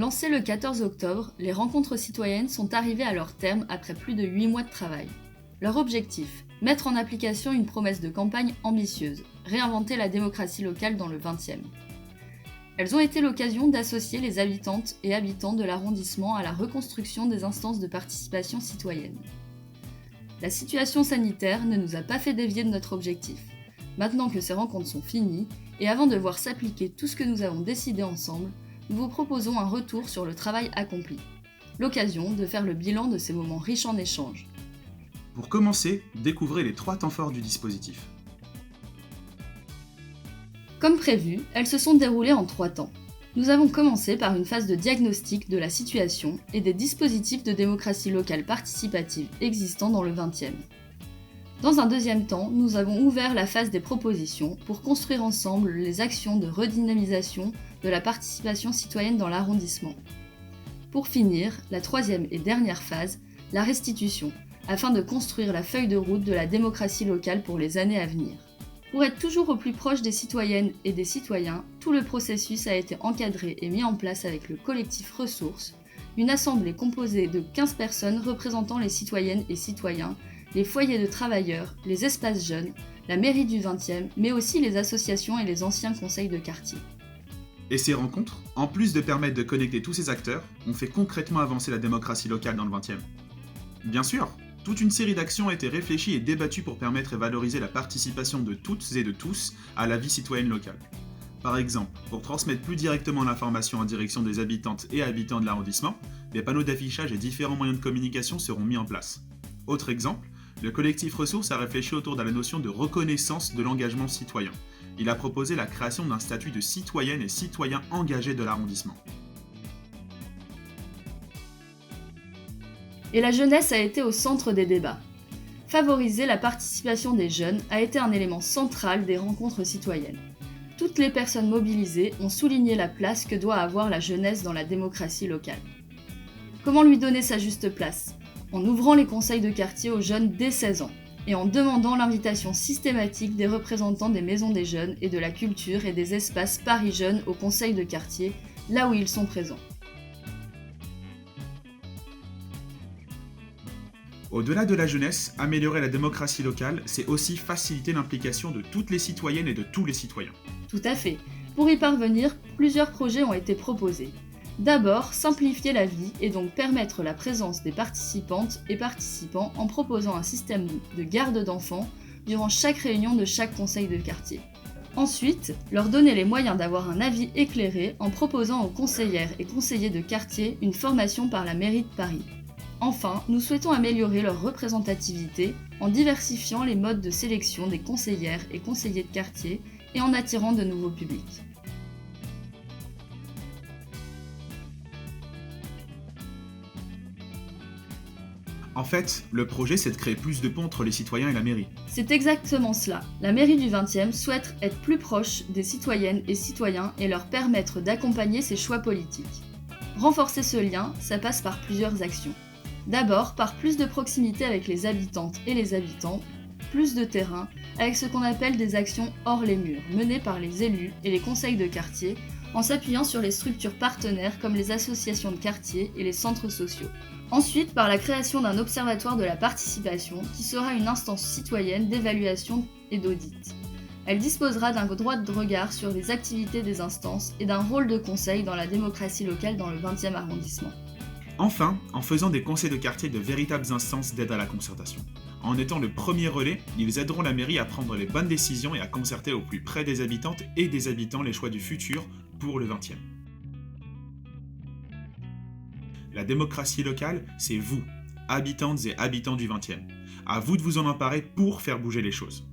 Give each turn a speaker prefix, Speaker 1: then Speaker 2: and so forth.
Speaker 1: Lancées le 14 octobre, les rencontres citoyennes sont arrivées à leur terme après plus de 8 mois de travail. Leur objectif, mettre en application une promesse de campagne ambitieuse, réinventer la démocratie locale dans le 20e. Elles ont été l'occasion d'associer les habitantes et habitants de l'arrondissement à la reconstruction des instances de participation citoyenne. La situation sanitaire ne nous a pas fait dévier de notre objectif. Maintenant que ces rencontres sont finies, et avant de voir s'appliquer tout ce que nous avons décidé ensemble, nous vous proposons un retour sur le travail accompli. L'occasion de faire le bilan de ces moments riches en échanges.
Speaker 2: Pour commencer, découvrez les 3 temps forts du dispositif.
Speaker 1: Comme prévu, elles se sont déroulées en 3 temps. Nous avons commencé par une phase de diagnostic de la situation et des dispositifs de démocratie locale participative existants dans le 20e. Dans un deuxième temps, nous avons ouvert la phase des propositions pour construire ensemble les actions de redynamisation de la participation citoyenne dans l'arrondissement. Pour finir, la troisième et dernière phase, la restitution, afin de construire la feuille de route de la démocratie locale pour les années à venir. Pour être toujours au plus proche des citoyennes et des citoyens, tout le processus a été encadré et mis en place avec le collectif Ressources, une assemblée composée de 15 personnes représentant les citoyennes et citoyens, les foyers de travailleurs, les espaces jeunes, la mairie du 20e, mais aussi les associations et les anciens conseils de quartier.
Speaker 2: Et ces rencontres, en plus de permettre de connecter tous ces acteurs, ont fait concrètement avancer la démocratie locale dans le 20e. Bien sûr, toute une série d'actions a été réfléchie et débattue pour permettre et valoriser la participation de toutes et de tous à la vie citoyenne locale. Par exemple, pour transmettre plus directement l'information en direction des habitantes et habitants de l'arrondissement, des panneaux d'affichage et différents moyens de communication seront mis en place. Autre exemple, le collectif Ressources a réfléchi autour de la notion de reconnaissance de l'engagement citoyen. Il a proposé la création d'un statut de citoyenne et citoyen engagé de l'arrondissement.
Speaker 1: Et la jeunesse a été au centre des débats. Favoriser la participation des jeunes a été un élément central des rencontres citoyennes. Toutes les personnes mobilisées ont souligné la place que doit avoir la jeunesse dans la démocratie locale. Comment lui donner sa juste place ? En ouvrant les conseils de quartier aux jeunes dès 16 ans, et en demandant l'invitation systématique des représentants des maisons des jeunes et de la culture et des espaces Paris Jeunes au conseil de quartier, là où ils sont présents.
Speaker 2: Au-delà de la jeunesse, améliorer la démocratie locale, c'est aussi faciliter l'implication de toutes les citoyennes et de tous les citoyens.
Speaker 1: Tout à fait. Pour y parvenir, plusieurs projets ont été proposés. D'abord, simplifier la vie et donc permettre la présence des participantes et participants en proposant un système de garde d'enfants durant chaque réunion de chaque conseil de quartier. Ensuite, leur donner les moyens d'avoir un avis éclairé en proposant aux conseillères et conseillers de quartier une formation par la mairie de Paris. Enfin, nous souhaitons améliorer leur représentativité en diversifiant les modes de sélection des conseillères et conseillers de quartier et en attirant de nouveaux publics.
Speaker 2: En fait, le projet c'est de créer plus de ponts entre les citoyens et la mairie.
Speaker 1: C'est exactement cela. La mairie du 20e souhaite être plus proche des citoyennes et citoyens et leur permettre d'accompagner ses choix politiques. Renforcer ce lien, ça passe par plusieurs actions. D'abord, par plus de proximité avec les habitantes et les habitants, plus de terrain, avec ce qu'on appelle des actions hors les murs, menées par les élus et les conseils de quartier, en s'appuyant sur les structures partenaires comme les associations de quartier et les centres sociaux. Ensuite, par la création d'un observatoire de la participation, qui sera une instance citoyenne d'évaluation et d'audit. Elle disposera d'un droit de regard sur les activités des instances et d'un rôle de conseil dans la démocratie locale dans le 20e arrondissement.
Speaker 2: Enfin, en faisant des conseils de quartier de véritables instances d'aide à la concertation. En étant le premier relais, ils aideront la mairie à prendre les bonnes décisions et à concerter au plus près des habitantes et des habitants les choix du futur pour le 20e. La démocratie locale, c'est vous, habitantes et habitants du 20e. À vous de vous en emparer pour faire bouger les choses.